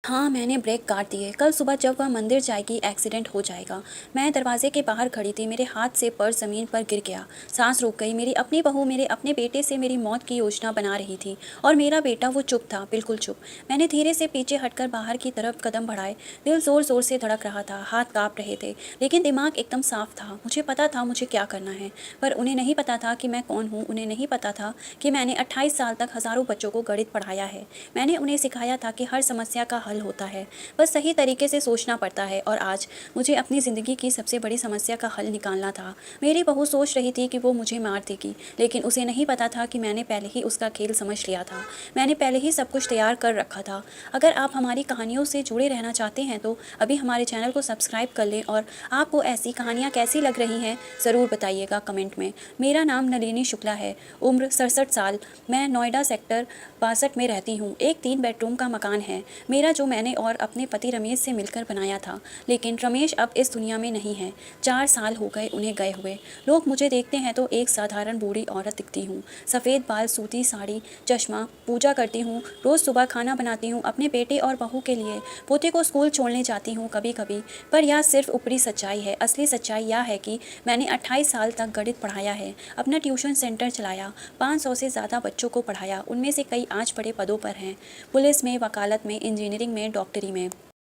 हाँ, मैंने ब्रेक काट दिए। कल सुबह जब वह मंदिर जाएगी, एक्सीडेंट हो जाएगा। मैं दरवाजे के बाहर खड़ी थी, मेरे हाथ से पर्स ज़मीन पर गिर गया। सांस रुक गई। मेरी अपनी बहू मेरे अपने बेटे से मेरी मौत की योजना बना रही थी और मेरा बेटा वो चुप था, बिल्कुल चुप। मैंने धीरे से पीछे हटकर बाहर की तरफ कदम बढ़ाए। दिल ज़ोर-ज़ोर से धड़क रहा था, हाथ काँप रहे थे, लेकिन दिमाग एकदम साफ था। मुझे पता था मुझे क्या करना है, पर उन्हें नहीं पता था कि मैं कौन हूँ। उन्हें नहीं पता था कि मैंने 28 साल तक हज़ारों बच्चों को गणित पढ़ाया है। मैंने उन्हें सिखाया था कि हर समस्या का हल होता है, बस सही तरीके से सोचना पड़ता है। और आज मुझे अपनी ज़िंदगी की सबसे बड़ी समस्या का हल निकालना था। मेरी बहू सोच रही थी कि वो मुझे मार देगी, लेकिन उसे नहीं पता था कि मैंने पहले ही उसका खेल समझ लिया था। मैंने पहले ही सब कुछ तैयार कर रखा था। अगर आप हमारी कहानियों से जुड़े रहना चाहते हैं तो अभी हमारे चैनल को सब्सक्राइब कर लें, और आपको ऐसी कहानियाँ कैसी लग रही हैं ज़रूर बताइएगा कमेंट में। मेरा नाम नलिनी शुक्ला है, उम्र 67 साल। मैं नोएडा सेक्टर 62 में रहती हूँ। एक 3 बेडरूम का मकान है मेरा, जो मैंने और अपने पति रमेश से मिलकर बनाया था। लेकिन रमेश अब इस दुनिया में नहीं है। 4 साल हो गए उन्हें गए हुए। लोग मुझे देखते हैं तो एक साधारण बूढ़ी औरत दिखती हूँ। सफ़ेद बाल, सूती साड़ी, चश्मा। पूजा करती हूँ, रोज़ सुबह खाना बनाती हूँ अपने बेटे और बहू के लिए। पोते को स्कूल छोड़ने जाती हूँ कभी कभी। पर यह सिर्फ ऊपरी सच्चाई है। असली सच्चाई यह है कि मैंने 28 साल तक गणित पढ़ाया है, अपना ट्यूशन सेंटर चलाया, 500 से ज़्यादा बच्चों को पढ़ाया। उनमें से कई आज बड़े पदों पर हैं, पुलिस में, वकालत में, इंजीनियरिंग में, डॉक्टरी में।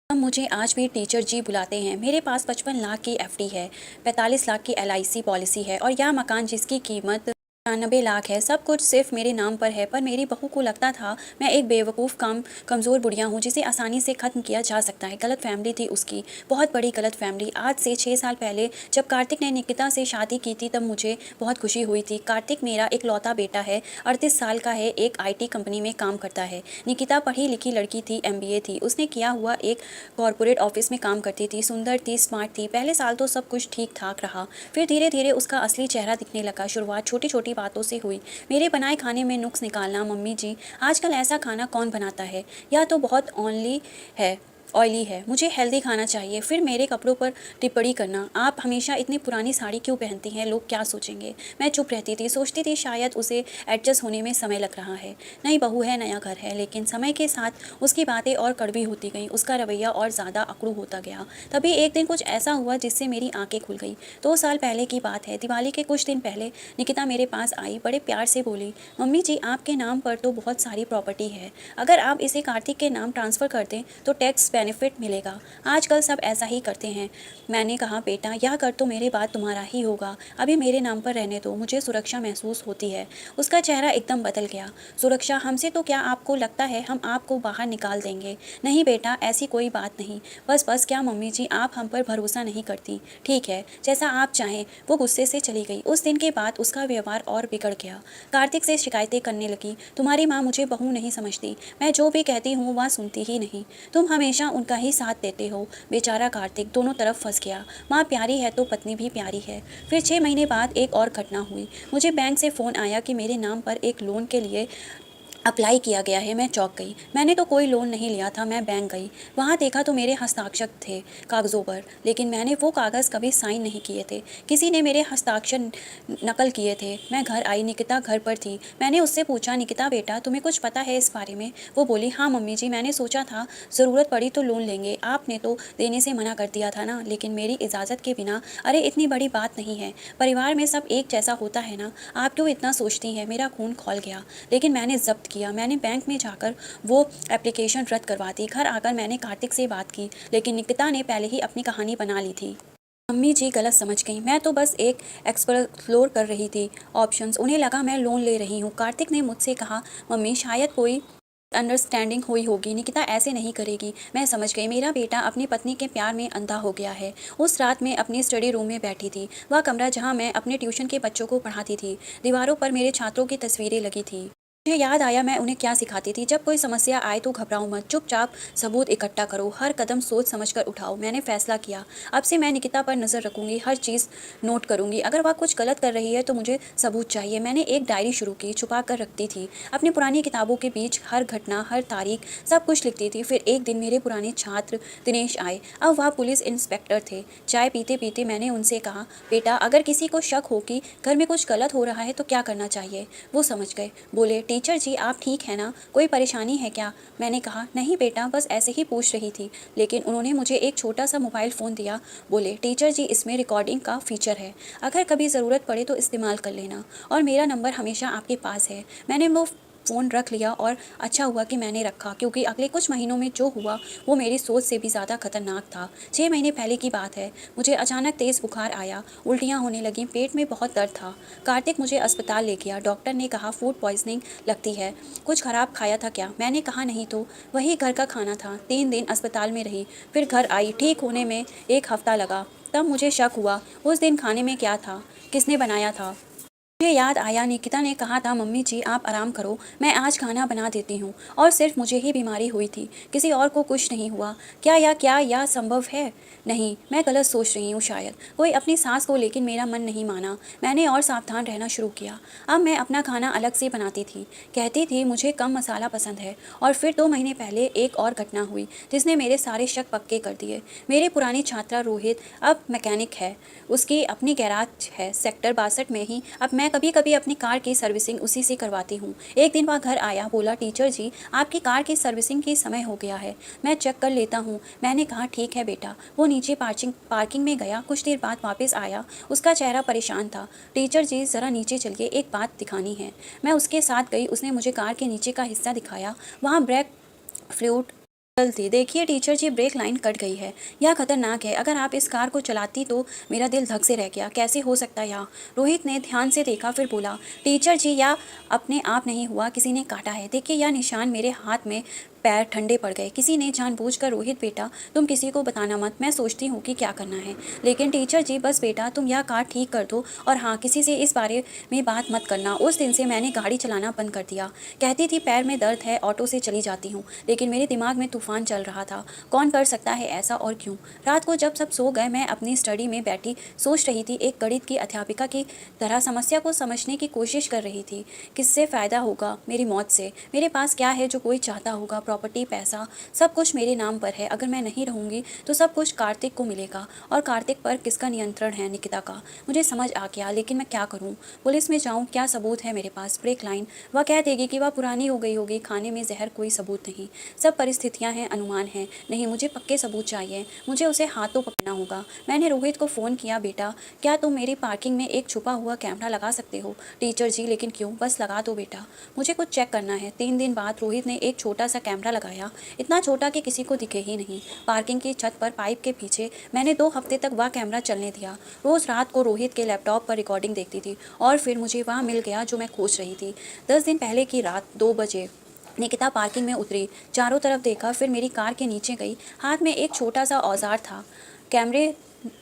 हम मुझे आज भी टीचर जी बुलाते हैं। मेरे पास 55 लाख की एफडी है, 45 लाख की एलआईसी पॉलिसी है, और यह मकान जिसकी कीमत 99 लाख है, सब कुछ सिर्फ मेरे नाम पर है। पर मेरी बहू को लगता था मैं एक बेवकूफ़ कमज़ोर बुढ़िया हूँ जिसे आसानी से ख़त्म किया जा सकता है। गलत फैमिली थी उसकी, बहुत बड़ी गलत फैमिली। आज से 6 साल पहले जब कार्तिक ने निकिता से शादी की थी तब मुझे बहुत खुशी हुई थी। कार्तिक मेरा एक लौता बेटा है, 38 साल का है, एक IT कंपनी में काम करता है। निकिता पढ़ी लिखी लड़की थी, MBA थी उसने किया हुआ, एक कॉरपोरेट ऑफिस में काम करती थी, सुंदर थी, स्मार्ट थी। पहले साल तो सब कुछ ठीक ठाक रहा, फिर धीरे धीरे उसका असली चेहरा दिखने लगा। शुरुआत छोटी छोटी बातों से हुई। मेरे बनाए खाने में नुक्स निकालना, मम्मी जी आजकल ऐसा खाना कौन बनाता है, या तो बहुत ऑयली है, मुझे हेल्दी खाना चाहिए। फिर मेरे कपड़ों पर टिप्पणी करना, आप हमेशा इतनी पुरानी साड़ी क्यों पहनती हैं, लोग क्या सोचेंगे। मैं चुप रहती थी, सोचती थी शायद उसे एडजस्ट होने में समय लग रहा है। नई बहू है, नया घर है। लेकिन समय के साथ उसकी बातें और कड़वी होती गईं, उसका रवैया और ज़्यादा अकड़ू होता गया। तभी एक दिन कुछ ऐसा हुआ जिससे मेरी आंखें खुल गई। 2 साल पहले की बात है, दिवाली के कुछ दिन पहले निकिता मेरे पास आई, बड़े प्यार से बोली, मम्मी जी आपके नाम पर तो बहुत सारी प्रॉपर्टी है, अगर आप इसे कार्तिक के नाम ट्रांसफ़र कर दें तो टैक्स बेनिफिट मिलेगा। आजकल सब ऐसा ही करते हैं। मैंने कहा, बेटा यह कर तो मेरे बाद तुम्हारा ही होगा, अभी मेरे नाम पर रहने दो, मुझे सुरक्षा महसूस होती है। उसका चेहरा एकदम बदल गया। सुरक्षा हमसे तो क्या आपको लगता है हम आपको बाहर निकाल देंगे? नहीं बेटा, ऐसी कोई बात नहीं। बस बस क्या मम्मी जी, आप हम पर भरोसा नहीं करती। ठीक है, जैसा आप चाहें। वो गुस्से से चली गई। उस दिन के बाद उसका व्यवहार और बिगड़ गया। कार्तिक से शिकायतें करने लगी, तुम्हारी माँ मुझे बहू नहीं समझती, मैं जो भी कहती हूँ वह सुनती ही नहीं, तुम हमेशा उनका ही साथ देते हो। बेचारा कार्तिक दोनों तरफ फंस गया। माँ प्यारी है तो पत्नी भी प्यारी है। फिर 6 महीने बाद एक और घटना हुई। मुझे बैंक से फ़ोन आया कि मेरे नाम पर एक लोन के लिए अप्लाई किया गया है। मैं चौंक गई। मैंने तो कोई लोन नहीं लिया था। मैं बैंक गई, वहाँ देखा तो मेरे हस्ताक्षर थे कागज़ों पर, लेकिन मैंने वो कागज़ कभी साइन नहीं किए थे। किसी ने मेरे हस्ताक्षर नकल किए थे। मैं घर आई, निकिता घर पर थी। मैंने उससे पूछा, निकिता बेटा तुम्हें कुछ पता है इस बारे में? वो बोली, हाँ मम्मी जी, मैंने सोचा था ज़रूरत पड़ी तो लोन लेंगे, आपने तो देने से मना कर दिया था ना। लेकिन मेरी इजाज़त के बिना? अरे इतनी बड़ी बात नहीं है, परिवार में सब एक जैसा होता है ना, आप क्यों इतना सोचती हैं? मेरा खून खौल गया। लेकिन मैंने जब्त किया। मैंने बैंक में जाकर वो एप्लीकेशन रद्द करवा दी। घर आकर मैंने कार्तिक से बात की, लेकिन निकिता ने पहले ही अपनी कहानी बना ली थी। मम्मी जी गलत समझ गई, मैं तो बस एक एक्सप्लोर कर रही थी ऑप्शंस, उन्हें लगा मैं लोन ले रही हूँ। कार्तिक ने मुझसे कहा, मम्मी शायद कोई अंडरस्टैंडिंग हुई होगी, निकिता ऐसे नहीं करेगी। मैं समझ गई, मेरा बेटा अपनी पत्नी के प्यार में अंधा हो गया है। उस रात मैं अपनी स्टडी रूम में बैठी थी, वह कमरा जहाँ मैं अपने ट्यूशन के बच्चों को पढ़ाती थी। दीवारों पर मेरे छात्रों की तस्वीरें लगी थी। मुझे याद आया मैं उन्हें क्या सिखाती थी, जब कोई समस्या आए तो घबराओ मत, चुपचाप सबूत इकट्ठा करो, हर कदम सोच समझकर उठाओ। मैंने फैसला किया, अब से मैं निकिता पर नज़र रखूंगी, हर चीज़ नोट करूंगी। अगर वह कुछ गलत कर रही है तो मुझे सबूत चाहिए। मैंने एक डायरी शुरू की, छुपा कर रखती थी अपनी पुरानी किताबों के बीच, हर घटना, हर तारीख, सब कुछ लिखती थी। फिर एक दिन मेरे पुराने छात्र दिनेश आए। अब वह पुलिस इंस्पेक्टर थे। चाय पीते पीते मैंने उनसे कहा, बेटा अगर किसी को शक हो कि घर में कुछ गलत हो रहा है तो क्या करना चाहिए? वो समझ गए, बोले टीचर जी आप ठीक है ना, कोई परेशानी है क्या? मैंने कहा नहीं बेटा, बस ऐसे ही पूछ रही थी। लेकिन उन्होंने मुझे एक छोटा सा मोबाइल फ़ोन दिया। बोले टीचर जी इसमें रिकॉर्डिंग का फीचर है, अगर कभी ज़रूरत पड़े तो इस्तेमाल कर लेना, और मेरा नंबर हमेशा आपके पास है। मैंने वो फ़ोन रख लिया, और अच्छा हुआ कि मैंने रखा, क्योंकि अगले कुछ महीनों में जो हुआ वो मेरी सोच से भी ज़्यादा खतरनाक था। 6 महीने पहले की बात है, मुझे अचानक तेज़ बुखार आया, उल्टियाँ होने लगीं, पेट में बहुत दर्द था। कार्तिक मुझे अस्पताल ले गया। डॉक्टर ने कहा फूड पॉइजनिंग लगती है। कुछ खराब खाया था क्या? मैंने कहा नहीं तो, वही घर का खाना था। 3 दिन अस्पताल में रही, फिर घर आई। ठीक होने में 1 हफ्ता लगा। तब मुझे शक हुआ, उस दिन खाने में क्या था, किसने बनाया था। मुझे याद आया, निकिता ने कहा था मम्मी जी आप आराम करो, मैं आज खाना बना देती हूँ, और सिर्फ मुझे ही बीमारी हुई थी, किसी और को कुछ नहीं हुआ। क्या यह संभव है? नहीं, मैं गलत सोच रही हूँ शायद। कोई अपनी सास को, लेकिन मेरा मन नहीं माना। मैंने और सावधान रहना शुरू किया। अब मैं अपना खाना अलग से बनाती थी, कहती थी मुझे कम मसाला पसंद है। और फिर 2 महीने पहले एक और घटना हुई जिसने मेरे सारे शक पक्के कर दिए। मेरे पुरानी छात्रा रोहित अब मैकेनिक है, उसकी अपनी गैराज है सेक्टर 62 में ही। अब मैं कभी कभी अपनी कार की सर्विसिंग उसी से करवाती हूँ। एक दिन वह घर आया, बोला टीचर जी आपकी कार की सर्विसिंग की समय हो गया है, मैं चेक कर लेता हूँ। मैंने कहा ठीक है बेटा। वो नीचे पार्किंग में गया, कुछ देर बाद वापस आया, उसका चेहरा परेशान था। टीचर जी ज़रा नीचे चलिए, एक बात दिखानी है। मैं उसके साथ गई, उसने मुझे कार के नीचे का हिस्सा दिखाया, वहाँ ब्रेक फ्लूइड थी। देखिए टीचर जी ब्रेक लाइन कट गई है, यह खतरनाक है, अगर आप इस कार को चलाती तो। मेरा दिल धक से रह गया, कैसे हो सकता है यह? रोहित ने ध्यान से देखा, फिर बोला टीचर जी यह अपने आप नहीं हुआ, किसी ने काटा है। देखिए यह निशान, मेरे हाथ में पैर ठंडे पड़ गए, किसी ने जानबूझकर। रोहित बेटा तुम किसी को बताना मत, मैं सोचती हूँ कि क्या करना है। लेकिन टीचर जी बस बेटा तुम यह कार ठीक कर दो, और हाँ किसी से इस बारे में बात मत करना। उस दिन से मैंने गाड़ी चलाना बंद कर दिया। कहती थी पैर में दर्द है, ऑटो से चली जाती हूँ, लेकिन मेरे दिमाग में तूफान चल रहा था। कौन कर सकता है ऐसा, और क्यों? रात को जब सब सो गए, मैं अपनी स्टडी में बैठी सोच रही थी, एक गणित की अध्यापिका की तरह समस्या को समझने की कोशिश कर रही थी। किससे फ़ायदा होगा मेरी मौत से? मेरे पास क्या है जो कोई चाहता होगा? प्रॉपर्टी, पैसा, सब कुछ मेरे नाम पर है। अगर मैं नहीं रहूँगी तो सब कुछ कार्तिक को मिलेगा, और कार्तिक पर किसका नियंत्रण है? निकिता का। मुझे समझ आ गया, लेकिन मैं क्या करूँ? पुलिस में जाऊँ? क्या सबूत है मेरे पास? ब्रेक लाइन, वह कह देगी कि वह पुरानी हो गई होगी, खाने में जहर, कोई सबूत नहीं। सब परिस्थितियां हैं, अनुमान हैं। नहीं, मुझे पक्के सबूत चाहिए, मुझे उसे हाथों पकड़ना होगा। मैंने रोहित को फ़ोन किया, बेटा क्या तुम मेरी पार्किंग में एक छुपा हुआ कैमरा लगा सकते हो? टीचर जी लेकिन क्यों? बस लगा दो बेटा, मुझे कुछ चेक करना है। 3 दिन बाद रोहित ने एक छोटा सा कैमरा लगाया, इतना छोटा कि किसी को दिखे ही नहीं, पार्किंग की छत पर पाइप के पीछे। मैंने 2 हफ्ते तक वह कैमरा चलने दिया। रोज़ रात को रोहित के लैपटॉप पर रिकॉर्डिंग देखती थी, और फिर मुझे वह मिल गया जो मैं खोज रही थी। 10 दिन पहले की रात 2 बजे निकिता पार्किंग में उतरी, चारों तरफ देखा, फिर मेरी कार के नीचे गई। हाथ में एक छोटा सा औजार था। कैमरे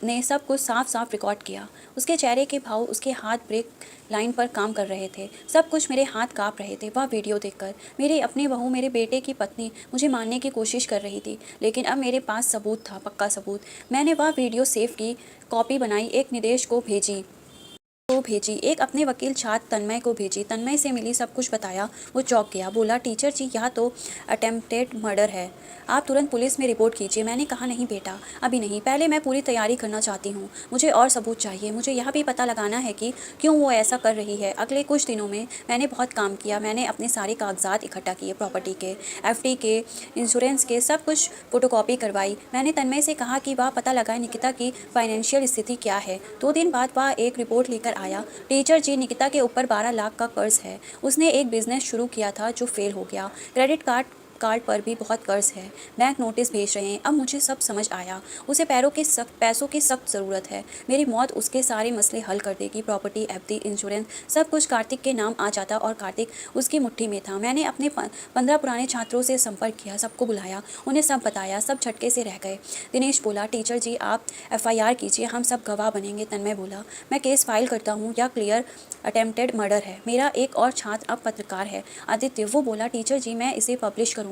ने सब कुछ साफ साफ रिकॉर्ड किया। उसके चेहरे के भाव, उसके हाथ ब्रेक लाइन पर काम कर रहे थे, सब कुछ। मेरे हाथ कांप रहे थे। वह वीडियो देखकर मेरी अपनी बहू, मेरे बेटे की पत्नी मुझे मारने की कोशिश कर रही थी, लेकिन अब मेरे पास सबूत था, पक्का सबूत। मैंने वह वीडियो सेव की, कॉपी बनाई, एक निदेश को भेजी, एक अपने वकील छात्र तन्मय को भेजी। तन्मय से मिली, सब कुछ बताया। वो चौंक गया, बोला टीचर जी यह तो अटेम्प्टेड मर्डर है, आप तुरंत पुलिस में रिपोर्ट कीजिए। मैंने कहा नहीं बेटा, अभी नहीं, पहले मैं पूरी तैयारी करना चाहती हूँ, मुझे और सबूत चाहिए। मुझे यह भी पता लगाना है कि क्यों वो ऐसा कर रही है। अगले कुछ दिनों में मैंने बहुत काम किया, मैंने अपने सारे कागजात इकट्ठा किए, प्रॉपर्टी के, एफडी के, इंश्योरेंस के, सब कुछ फोटोकॉपी करवाई। मैंने तन्मय से कहा कि वह पता लगाए निकिता की फाइनेंशियल स्थिति क्या है। 2 दिन बाद वह एक रिपोर्ट लेकर आया, टीचर जी निकिता के ऊपर 12 लाख का कर्ज है, उसने एक बिजनेस शुरू किया था जो फेल हो गया, क्रेडिट कार्ड पर भी बहुत कर्ज है, बैंक नोटिस भेज रहे हैं। अब मुझे सब समझ आया, उसे पैसों की सख्त ज़रूरत है। मेरी मौत उसके सारे मसले हल कर देगी, प्रॉपर्टी, एफडी, इंश्योरेंस, सब कुछ कार्तिक के नाम आ जाता, और कार्तिक उसकी मुट्ठी में था। मैंने अपने 15 पुराने छात्रों से संपर्क किया, सबको बुलाया, उन्हें सब बताया, सब झटके से रह गए। दिनेश बोला टीचर जी आप FIR कीजिए, हम सब गवाह बनेंगे। तन्मय बोला मैं केस फाइल करता हूँ, या क्लियर अटेम्प्टेड मर्डर है। मेरा एक और छात्र अब पत्रकार है, आदित्य, वो बोला टीचर जी मैं इसे पब्लिश करूँगा,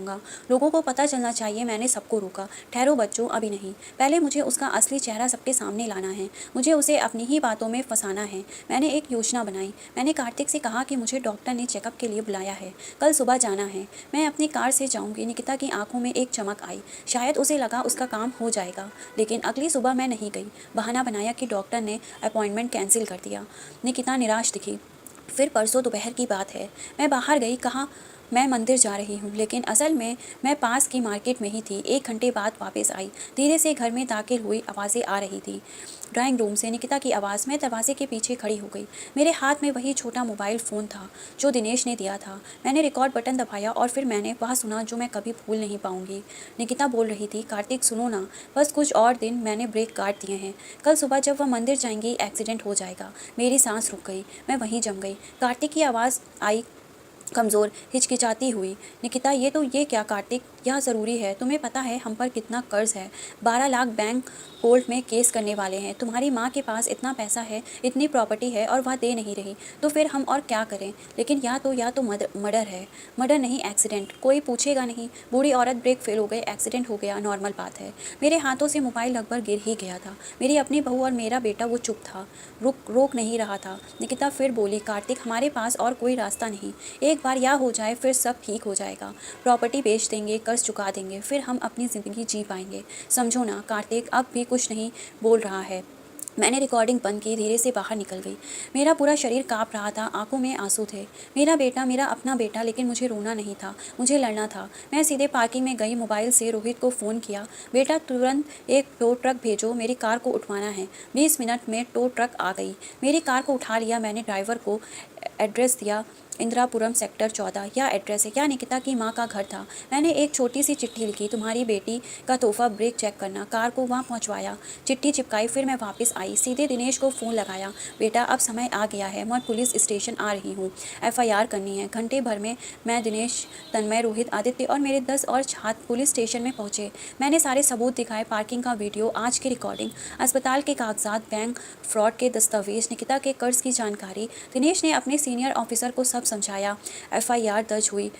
लोगों को पता चलना चाहिए। मैंने सबको रोका, ठहरो बच्चों, अभी नहीं, पहले मुझे उसका असली चेहरा सबके सामने लाना है, मुझे उसे अपनी ही बातों में फंसाना है। मैंने एक योजना बनाई। मैंने कार्तिक से कहा कि मुझे डॉक्टर ने चेकअप के लिए बुलाया है, कल सुबह जाना है, मैं अपनी कार से जाऊँगी। निकिता की आंखों में एक चमक आई, शायद उसे लगा उसका काम हो जाएगा, लेकिन अगली सुबह मैं नहीं गई। बहाना बनाया कि डॉक्टर ने अपॉइंटमेंट कैंसिल कर दिया। निकिता निराश दिखी। फिर परसों दोपहर की बात है। मैं बाहर गई, कहा मैं मंदिर जा रही हूँ, लेकिन असल में मैं पास की मार्केट में ही थी। 1 घंटे बाद वापस आई। धीरे से घर में दाखिल हुई, आवाज़ें आ रही थी। ड्राइंग रूम से निकिता की आवाज़। मैं दरवाजे के पीछे खड़ी हो गई। मेरे हाथ में वही छोटा मोबाइल फ़ोन था जो दिनेश ने दिया था। मैंने रिकॉर्ड बटन दबाया और फिर मैंने वह सुना जो मैं कभी भूल नहीं पाऊंगी। निकिता बोल रही थी, कार्तिक सुनो ना, बस कुछ और दिन। मैंने ब्रेक काट दिए हैं। कल सुबह जब वह मंदिर जाएंगी एक्सीडेंट हो जाएगा। मेरी सांस रुक गई। मैं वहीं जम गई। कार्तिक की आवाज़ आई, कमज़ोर, हिचकिचाती हुई। निकिता, ये क्या कार्तिक, यह ज़रूरी है? तुम्हें पता है हम पर कितना कर्ज है? 12 लाख बैंक कोर्ट में केस करने वाले हैं। तुम्हारी माँ के पास इतना पैसा है, इतनी प्रॉपर्टी है और वह दे नहीं रही, तो फिर हम और क्या करें? लेकिन या तो मर्डर है। मर्डर नहीं, एक्सीडेंट। कोई पूछेगा नहीं। बूढ़ी औरत, ब्रेक फेल हो गए, एक्सीडेंट हो गया, नॉर्मल बात है। मेरे हाथों से मोबाइल लगभग गिर ही गया था। मेरी अपनी बहू और मेरा बेटा, वो चुप था, रोक नहीं रहा था। निकिता फिर बोली, कार्तिक हमारे पास और कोई रास्ता नहीं। एक बार यह हो जाए फिर सब ठीक हो जाएगा। प्रॉपर्टी बेच देंगे, कर्ज चुका देंगे, फिर हम अपनी ज़िंदगी जी पाएंगे। समझो ना। कार्तिक अब भी कुछ नहीं बोल रहा है। मैंने रिकॉर्डिंग बंद की, धीरे से बाहर निकल गई। मेरा पूरा शरीर कांप रहा था, आंखों में आंसू थे। मेरा बेटा, मेरा अपना बेटा, लेकिन मुझे रोना नहीं था, मुझे लड़ना था। मैं सीधे पार्किंग में गई, मोबाइल से रोहित को फ़ोन किया। बेटा तुरंत एक टो ट्रक भेजो, मेरी कार को उठवाना है। 20 मिनट में टो ट्रक आ गई। मेरी कार को उठा लिया। मैंने ड्राइवर को एड्रेस दिया, इंदिरापुरम सेक्टर 14। यह एड्रेस है। क्या निकिता की माँ का घर था। मैंने एक छोटी सी चिट्ठी लिखी, तुम्हारी बेटी का तोहफा, ब्रेक चेक करना। कार को वहाँ पहुँचवाया, चिट्ठी चिपकाई। फिर मैं वापस आई, सीधे दिनेश को फ़ोन लगाया। बेटा अब समय आ गया है, मैं पुलिस स्टेशन आ रही हूँ, FIR करनी है। घंटे भर में मैं, दिनेश, तन्मय, रोहित, आदित्य और मेरे 10 और छात्र पुलिस स्टेशन में पहुँचे। मैंने सारे सबूत दिखाए, पार्किंग का वीडियो, आज की रिकॉर्डिंग, अस्पताल के कागजात, बैंक फ्रॉड के दस्तावेज, निकिता के कर्ज की जानकारी। दिनेश ने अपने सीनियर ऑफिसर को सब समझाया। FIR दर्ज हुई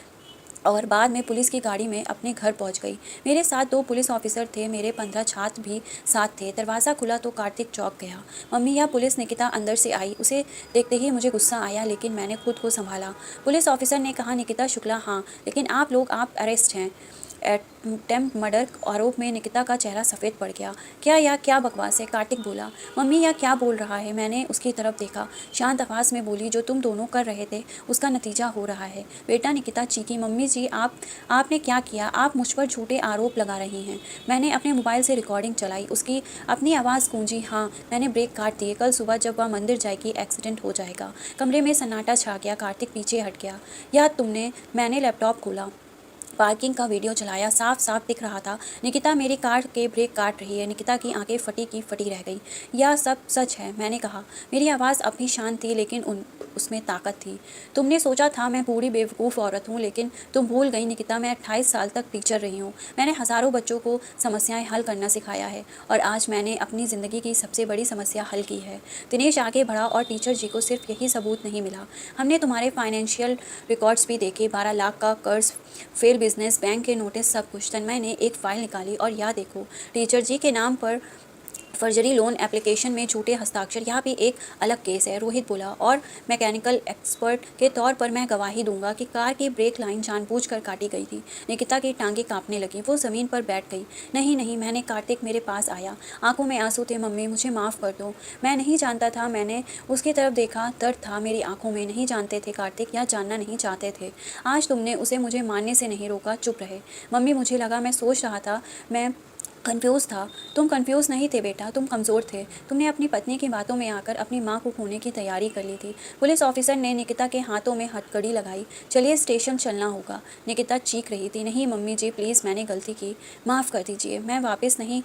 और बाद में पुलिस की गाड़ी में अपने घर पहुंच गई। मेरे साथ 2 पुलिस ऑफिसर थे, मेरे 15 छात्र भी साथ थे। दरवाज़ा खुला तो कार्तिक चौंक गया। मम्मी, या पुलिस? निकिता अंदर से आई। उसे देखते ही मुझे गुस्सा आया, लेकिन मैंने खुद को संभाला। पुलिस ऑफिसर ने कहा, निकिता शुक्ला, हाँ, लेकिन आप अरेस्ट हैं अटेम्प्ट मर्डर आरोप में। निकिता का चेहरा सफ़ेद पड़ गया। क्या बकवास है? कार्तिक बोला। मम्मी, यह क्या बोल रहा है? मैंने उसकी तरफ देखा। शांत आवाज़ में बोली, जो तुम दोनों कर रहे थे उसका नतीजा हो रहा है बेटा। निकिता चीखी, मम्मी जी, आपने क्या किया? आप मुझ पर झूठे आरोप लगा रही हैं। मैंने अपने मोबाइल से रिकॉर्डिंग चलाई। उसकी अपनी आवाज़ गूंजी, हाँ, मैंने ब्रेक काट दिए। कल सुबह जब वह मंदिर जाएगी एक्सीडेंट हो जाएगा। कमरे में सन्नाटा छा गया। कार्तिक पीछे हट गया। या तुमने? मैंने लैपटॉप खोला, पार्किंग का वीडियो चलाया। साफ साफ दिख रहा था निकिता मेरी कार के ब्रेक काट रही है। निकिता की आंखें फटी की फटी रह गई। यह सब सच है, मैंने कहा। मेरी आवाज़ अब भी शांत थी, लेकिन उसमें ताकत थी। तुमने सोचा था मैं बूढ़ी बेवकूफ़ औरत हूँ, लेकिन तुम भूल गई निकिता, मैं 28 साल तक टीचर रही हूँ। मैंने हज़ारों बच्चों को समस्याएं हल करना सिखाया है, और आज मैंने अपनी ज़िंदगी की सबसे बड़ी समस्या हल की है। दिनेश आगे बढ़ा, और टीचर जी को सिर्फ यही सबूत नहीं मिला। हमने तुम्हारे फाइनेंशियल रिकॉर्ड्स भी देखे, 12 लाख का कर्ज, फेल बिजनेस, बैंक के नोटिस, सब कुछ। तन्मय ने एक फ़ाइल निकाली, और यह देखो, टीचर जी के नाम पर फर्जरी लोन एप्लीकेशन में झूठे हस्ताक्षर। यहाँ भी एक अलग केस है। रोहित बोला, और मैकेनिकल एक्सपर्ट के तौर पर मैं गवाही दूंगा कि कार की ब्रेक लाइन जानबूझकर काटी गई थी। निकिता की टांगें कांपने लगी, वो ज़मीन पर बैठ गई। नहीं नहीं, मैंने। कार्तिक मेरे पास आया, आंखों में आंसू थे। मम्मी, मुझे माफ़ कर दो, मैं नहीं जानता था। मैंने उसकी तरफ देखा, दर्द था मेरी आंखों में। नहीं जानते थे कार्तिक, या जानना नहीं चाहते थे। आज तुमने उसे मुझे मानने से नहीं रोका, चुप रहे। मम्मी, मुझे लगा, मैं सोच रहा था, मैं कंफ्यूज था। तुम कंफ्यूज नहीं थे बेटा, तुम कमज़ोर थे। तुमने अपनी पत्नी की बातों में आकर अपनी माँ को खोने की तैयारी कर ली थी। पुलिस ऑफिसर ने निकिता के हाथों में हथकड़ी लगाई। चलिए, स्टेशन चलना होगा। निकिता चीख रही थी, नहीं मम्मी जी, प्लीज़, मैंने गलती की, माफ़ कर दीजिए, मैं वापस नहीं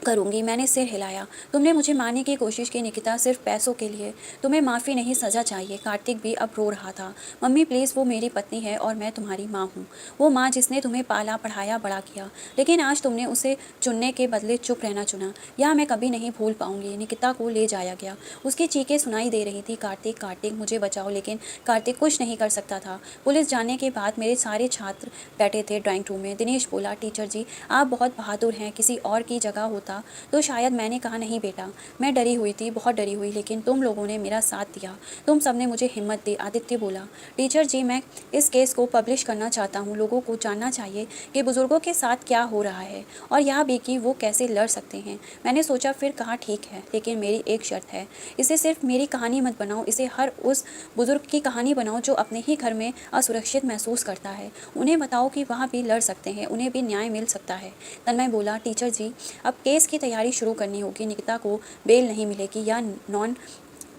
करूंगी। मैंने सिर हिलाया। तुमने मुझे मारने की कोशिश की निकिता, सिर्फ पैसों के लिए। तुम्हें माफ़ी नहीं, सज़ा चाहिए। कार्तिक भी अब रो रहा था। मम्मी प्लीज़, वो मेरी पत्नी है और मैं तुम्हारी माँ हूँ। वो माँ जिसने तुम्हें पाला, पढ़ाया, बड़ा किया, लेकिन आज तुमने उसे चुनने के बदले चुप रहना चुना। यह मैं कभी नहीं भूल पाऊंगी। निकिता को ले जाया गया। उसकी चीखें सुनाई दे रही थी, कार्तिक, कार्तिक, मुझे बचाओ। लेकिन कार्तिक कुछ नहीं कर सकता था। पुलिस जाने के बाद मेरे सारे छात्र बैठे थे ड्राइंग रूम में। दिनेश बोला, टीचर जी, आप बहुत बहादुर हैं, किसी और की जगह होता होता तो शायद मैंने कहा नहीं बेटा, मैं डरी हुई थी, बहुत डरी हुई, लेकिन तुम लोगों ने मेरा साथ दिया, तुम सबने मुझे हिम्मत दी। आदित्य बोला, टीचर जी मैं इस केस को पब्लिश करना चाहता हूँ। लोगों को जानना चाहिए कि बुजुर्गों के साथ क्या हो रहा है और यह भी कि वो कैसे लड़ सकते हैं। मैंने सोचा, फिर कहा ठीक है, लेकिन मेरी एक शर्त है, इसे सिर्फ मेरी कहानी मत बनाओ, इसे हर उस बुजुर्ग की कहानी बनाओ जो अपने ही घर में असुरक्षित महसूस करता है। उन्हें बताओ कि वहाँ भी लड़ सकते हैं, उन्हें भी न्याय मिल सकता है। तन्मय बोला, टीचर जी अब केस की तैयारी शुरू करनी होगी। निकिता को बेल नहीं मिलेगी, या नॉन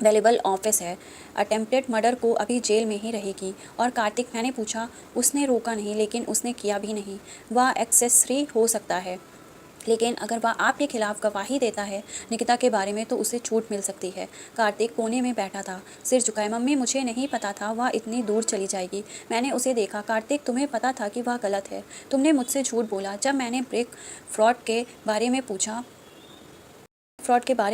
वेलेबल ऑफिस है। अटेम्प्टेड मर्डर को अभी जेल में ही रहेगी। और कार्तिक, मैंने पूछा। उसने रोका नहीं, लेकिन उसने किया भी नहीं। वह एक्सेसरी हो सकता है, लेकिन अगर वह आपके खिलाफ गवाही देता है निकिता के बारे में तो उसे छूट मिल सकती है। कार्तिक कोने में बैठा था, सिर झुकाए। मम्मी मुझे नहीं पता था वह इतनी दूर चली जाएगी। मैंने उसे देखा। कार्तिक, तुम्हें पता था कि वह गलत है, तुमने मुझसे झूठ बोला। जब मैंने फ्रॉड के बारे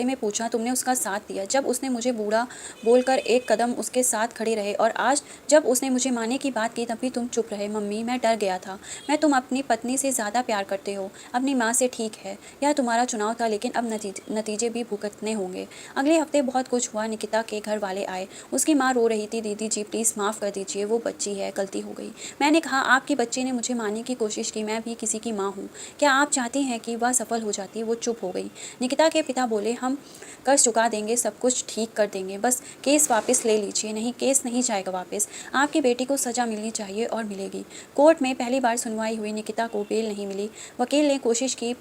में पूछा तुमने उसका साथ दिया। जब उसने मुझे बूढ़ा बोलकर एक कदम उसके साथ खड़े रहे, और आज जब उसने मुझे मारने की बात की तभी तुम चुप रहे। मम्मी मैं डर गया था। मैं तुम अपनी पत्नी से ज़्यादा प्यार करते हो, अपनी माँ से। ठीक है, यह तुम्हारा चुनाव था, लेकिन अब नतीजे भी भुगतने होंगे। अगले हफ्ते बहुत कुछ हुआ। निकिता के घर वाले आए। उसकी माँ रो रही थी। दीदी जी प्लीज़ माफ़ कर दीजिए, वो बच्ची है, गलती हो गई। मैंने कहा, आपकी बच्ची ने मुझे मारने की कोशिश की, मैं भी किसी की माँ हूँ। क्या आप चाहती हैं कि वह सफल हो जाती? वो चुप हो गई। निकिता के पिता बोले, हम कर्ज चुका देंगे, सब कुछ ठीक कर देंगे, बस केस वापस ले लीजिए। नहीं, केस नहीं जाएगा वापस। आपकी बेटी को सजा मिलनी चाहिए और मिलेगी। कोर्ट में पहली बार सुनवाई हुई। निकिता को बेल नहीं मिली। वकील ने कोशिश की,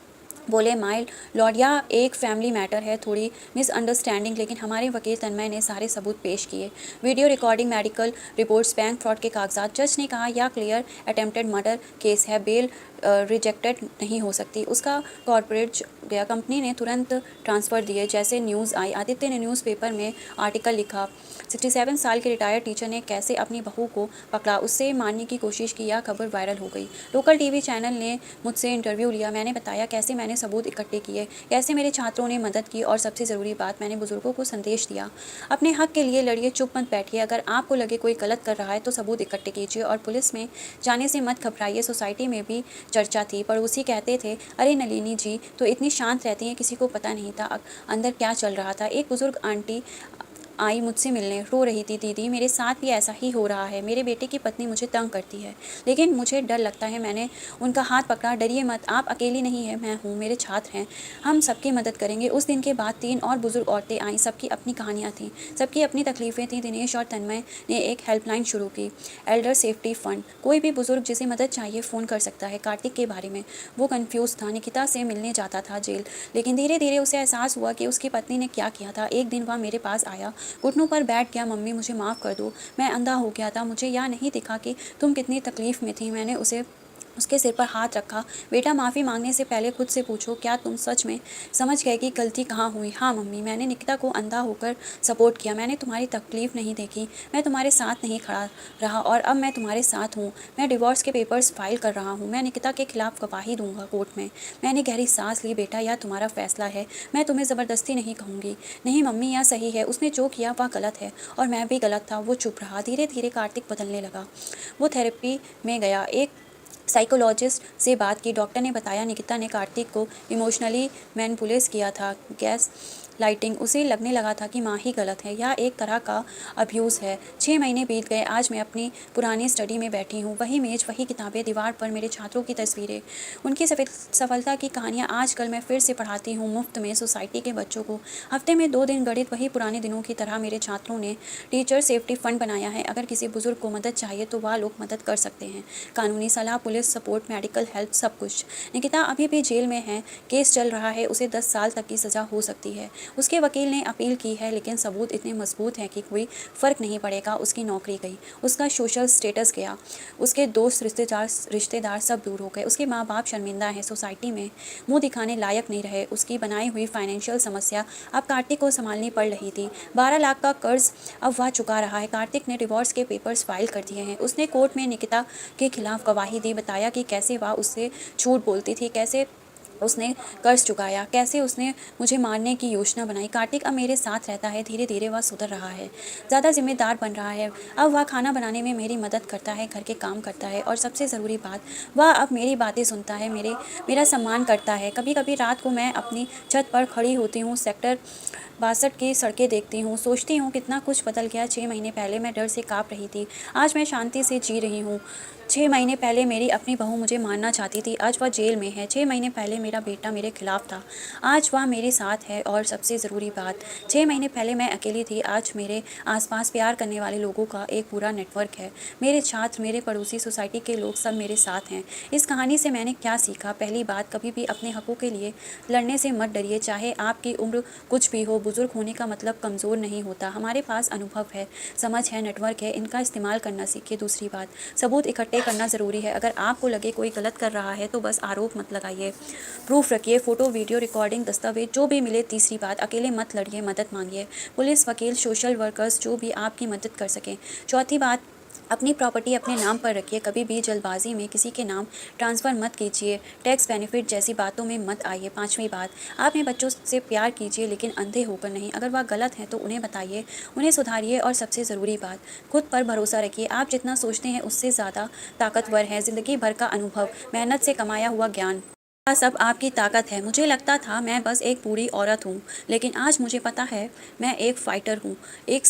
बोले, माय लॉर्ड यह एक फैमिली मैटर है, थोड़ी मिसअंडरस्टैंडिंग। लेकिन हमारे वकील तन्मय ने सारे सबूत पेश किए, video recording, medical reports, bank fraud के कागजात। जज ने कहा, यह क्लियर अटेम्प्टेड मर्डर केस है, बेल रिजेक्टेड नहीं हो सकती। उसका कॉर्पोरेट गया। कंपनी ने तुरंत ट्रांसफ़र दिए जैसे न्यूज़ आई। आदित्य ने न्यूज़पेपर में आर्टिकल लिखा, 67 साल के रिटायर्ड टीचर ने कैसे अपनी बहू को पकड़ा, उससे मारने की कोशिश की। यह खबर वायरल हो गई। लोकल टीवी चैनल ने मुझसे इंटरव्यू लिया। मैंने बताया कैसे मैंने सबूत इकट्ठे किए, कैसे मेरे छात्रों ने मदद की, और सबसे ज़रूरी बात, मैंने बुजुर्गों को संदेश दिया, अपने हक के लिए लड़िए, चुप मत बैठिए। अगर आपको लगे कोई गलत कर रहा है तो सबूत इकट्ठे कीजिए, और पुलिस में जाने से मत घबराइए। सोसाइटी में भी चर्चा थी। पड़ोसी कहते थे, अरे नलिनी जी तो इतनी शांत रहती हैं, किसी को पता नहीं था अंदर क्या चल रहा था। एक बुजुर्ग आंटी आई मुझसे मिलने, रो रही थी, दीदी मेरे साथ भी ऐसा ही हो रहा है, मेरे बेटे की पत्नी मुझे तंग करती है, लेकिन मुझे डर लगता है। मैंने उनका हाथ पकड़ा, डरिए मत, आप अकेली नहीं हैं, मैं हूँ, मेरे छात्र हैं, हम सबकी मदद करेंगे। उस दिन के बाद 3 और बुजुर्ग औरतें आईं, सबकी अपनी कहानियाँ थीं, सबकी अपनी तकलीफ़ें थीं। दिनेश और तन्मय ने एक हेल्पलाइन शुरू की, एल्डर सेफ्टी फ़ंड। कोई भी बुजुर्ग जिसे मदद चाहिए फ़ोन कर सकता है। कार्तिक के बारे में वो कन्फ्यूज़ था, निकिता से मिलने जाता था जेल, लेकिन धीरे धीरे उसे एहसास हुआ कि उसकी पत्नी ने क्या किया था। एक दिन वह मेरे पास आया, घुटनों पर बैठ गया, मम्मी मुझे माफ़ कर दो, मैं अंधा हो गया था, मुझे यह नहीं दिखा कि तुम कितनी तकलीफ़ में थी। मैंने उसके सिर पर हाथ रखा। बेटा माफ़ी मांगने से पहले खुद से पूछो, क्या तुम सच में समझ गए कि गलती कहाँ हुई? हाँ मम्मी, मैंने निकिता को अंधा होकर सपोर्ट किया, मैंने तुम्हारी तकलीफ़ नहीं देखी, मैं तुम्हारे साथ नहीं खड़ा रहा, और अब मैं तुम्हारे साथ हूँ। मैं डिवोर्स के पेपर्स फाइल कर रहा हूँ, मैं निकिता के खिलाफ गवाही दूंगा कोर्ट में। मैंने गहरी सांस ली। बेटा यह तुम्हारा फैसला है, मैं तुम्हें ज़बरदस्ती नहीं कहूँगी। नहीं मम्मी, यह सही है, उसने जो किया वह गलत है, और मैं भी गलत था। वो चुप रहा। धीरे धीरे कार्तिक बदलने लगा। वो थेरेपी में गया, एक साइकोलॉजिस्ट से बात की। डॉक्टर ने बताया निकिता ने कार्तिक को इमोशनली मैनिपुलेट किया था, गैस लाइटिंग। उसे लगने लगा था कि माँ ही गलत है, यह एक तरह का अब्यूज़ है। 6 महीने बीत गए। आज मैं अपनी पुरानी स्टडी में बैठी हूँ, वही मेज, वही किताबें, दीवार पर मेरे छात्रों की तस्वीरें, उनकी सफलता की कहानियाँ आजकल मैं फिर से पढ़ाती हूँ मुफ्त में सोसाइटी के बच्चों को। हफ्ते में 2 दिन गणित, वही पुराने दिनों की तरह। मेरे छात्रों ने टीचर सेफ्टी फ़ंड बनाया है, अगर किसी बुजुर्ग को मदद चाहिए तो वह लोग मदद कर सकते हैं। कानूनी सलाह, पुलिस सपोर्ट, मेडिकल हेल्प, सब कुछ। निकिता अभी भी जेल में है, केस चल रहा है, उसे 10 साल तक की सज़ा हो सकती है। उसके वकील ने अपील की है, लेकिन सबूत इतने मजबूत हैं कि कोई फ़र्क नहीं पड़ेगा। उसकी नौकरी गई, उसका सोशल स्टेटस गया, उसके दोस्त रिश्तेदार सब दूर हो गए, उसके माँ बाप शर्मिंदा हैं, सोसाइटी में मुंह दिखाने लायक नहीं रहे। उसकी बनाई हुई फाइनेंशियल समस्या अब कार्तिक को संभालनी पड़ रही थी। 12 लाख का कर्ज अब वह चुका रहा है। कार्तिक ने डिवोर्स के पेपर्स फाइल कर दिए हैं। उसने कोर्ट में निकिता के खिलाफ गवाही दी, बताया कि कैसे वह उससे झूठ बोलती थी, कैसे उसने कर्ज चुकाया, कैसे उसने मुझे मारने की योजना बनाई। कार्तिक अब मेरे साथ रहता है, धीरे धीरे वह सुधर रहा है, ज़्यादा जिम्मेदार बन रहा है। अब वह खाना बनाने में मेरी मदद करता है, घर के काम करता है और सबसे ज़रूरी बात, वह अब मेरी बातें सुनता है, मेरा सम्मान करता है। कभी कभी रात को मैं अपनी छत पर खड़ी होती हूँ, सेक्टर 62 की सड़कें देखती हूँ, सोचती हूँ कितना कुछ बदल गया। 6 महीने पहले मैं डर से काँप रही थी, आज मैं शांति से जी रही हूँ। 6 महीने पहले मेरी अपनी बहू मुझे मारना चाहती थी, आज वह जेल में है। 6 महीने पहले मेरा बेटा मेरे खिलाफ था, आज वह मेरे साथ है। और सबसे ज़रूरी बात, 6 महीने पहले मैं अकेली थी, आज मेरे आसपास प्यार करने वाले लोगों का एक पूरा नेटवर्क है। मेरे छात्र, मेरे पड़ोसी, सोसाइटी के लोग सब मेरे साथ हैं। इस कहानी से मैंने क्या सीखा? पहली बात, कभी भी अपने हकों के लिए लड़ने से मत डरिए, चाहे आपकी उम्र कुछ भी हो। बुजुर्ग होने का मतलब कमज़ोर नहीं होता, हमारे पास अनुभव है, समझ है, नेटवर्क है, इनका इस्तेमाल करना सीखिए। दूसरी बात, सबूत इकट्ठे करना ज़रूरी है। अगर आपको लगे कोई गलत कर रहा है तो बस आरोप मत लगाइए, प्रूफ रखिए, फ़ोटो, वीडियो रिकॉर्डिंग, दस्तावेज जो भी मिले। तीसरी बात, अकेले मत लड़िए, मदद मांगिए, पुलिस, वकील, सोशल वर्कर्स जो भी आपकी मदद कर सकें। चौथी बात, अपनी प्रॉपर्टी अपने नाम पर रखिए, कभी भी जल्दबाजी में किसी के नाम ट्रांसफ़र मत कीजिए, टैक्स बेनिफिट जैसी बातों में मत आइए। पांचवी बात, आप अपने बच्चों से प्यार कीजिए लेकिन अंधे होकर नहीं, अगर वह गलत हैं तो उन्हें बताइए, उन्हें सुधारिए। और सबसे ज़रूरी बात, खुद पर भरोसा रखिए, आप जितना सोचते हैं उससे ज़्यादा ताकतवर है ज़िंदगी भर का अनुभव, मेहनत से कमाया हुआ ज्ञान, सब आपकी ताकत है। मुझे लगता था मैं बस एक बूढ़ी औरत हूँ, लेकिन आज मुझे पता है मैं एक फाइटर हूँ, एक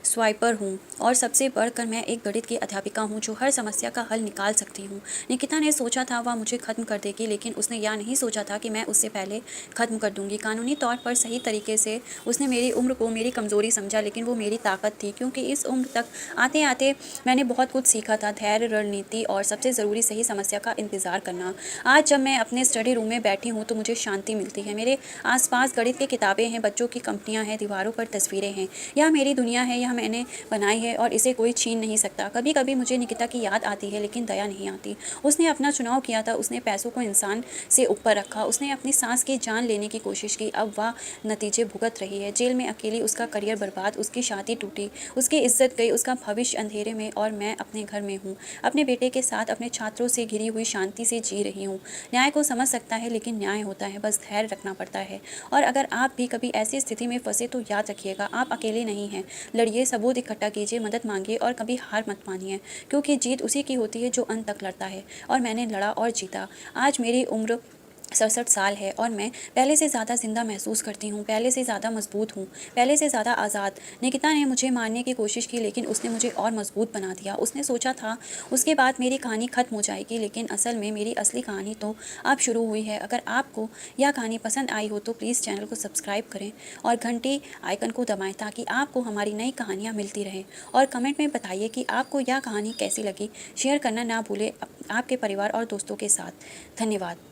स्वाइपर हूँ और सबसे बढ़कर मैं एक गणित की अध्यापिका हूँ जो हर समस्या का हल निकाल सकती हूँ। निकिता ने सोचा था वह मुझे ख़त्म कर देगी, लेकिन उसने यह नहीं सोचा था कि मैं उससे पहले ख़त्म कर दूँगी। कानूनी तौर पर सही तरीके से उसने मेरी उम्र को मेरी कमज़ोरी समझा, लेकिन वो मेरी ताकत थी, क्योंकि इस उम्र तक आते आते मैंने बहुत कुछ सीखा था, धैर्य, रणनीति और सबसे ज़रूरी सही समस्या का इंतज़ार करना। आज जब मैं अपने स्टडी रूम में बैठी हूँ तो मुझे शांति मिलती है। मेरे आसपास गणित की किताबें हैं, बच्चों की कंपनियाँ हैं, दीवारों पर तस्वीरें हैं। यह मेरी दुनिया है, यह मैंने बनाई है और इसे कोई छीन नहीं सकता। कभी कभी मुझे निकिता की याद आती है, लेकिन दया नहीं आती। उसने अपना चुनाव किया था, उसने पैसों को इंसान से ऊपर रखा, उसने अपनी सांस की जान लेने की कोशिश की, अब वह नतीजे भुगत रही है। जेल में अकेली, उसका करियर बर्बाद, उसकी शादी टूटी, उसकी इज्जत गई, उसका भविष्य अंधेरे में, और मैं अपने घर में हूँ, अपने बेटे के साथ, अपने छात्रों से घिरी हुई शांति से जी रही हूँ। न्याय को समझ सकता है, लेकिन न्याय होता है, बस धैर्य रखना पड़ता है। और अगर आप भी कभी ऐसी स्थिति में फंसे तो याद रखिएगा, आप अकेले नहीं हैं। लड़िए, सबूत इकट्ठा कीजिए, मदद मांगिए और कभी हार मत मानिए, क्योंकि जीत उसी की होती है जो अंत तक लड़ता है। और मैंने लड़ा और जीता। आज मेरी उम्र 67 साल है और मैं पहले से ज़्यादा ज़िंदा महसूस करती हूँ, पहले से ज़्यादा मजबूत हूँ, पहले से ज़्यादा आज़ाद। निकिता ने मुझे मारने की कोशिश की, लेकिन उसने मुझे और मजबूत बना दिया। उसने सोचा था उसके बाद मेरी कहानी ख़त्म हो जाएगी, लेकिन असल में मेरी असली कहानी तो अब शुरू हुई है। अगर आपको यह कहानी पसंद आई हो तो प्लीज़ चैनल को सब्सक्राइब करें और घंटी आइकन को दबाएं, ताकि आपको हमारी नई कहानियाँ मिलती रहें। और कमेंट में बताइए कि आपको यह कहानी कैसी लगी। शेयर करना ना भूलें आपके परिवार और दोस्तों के साथ। धन्यवाद।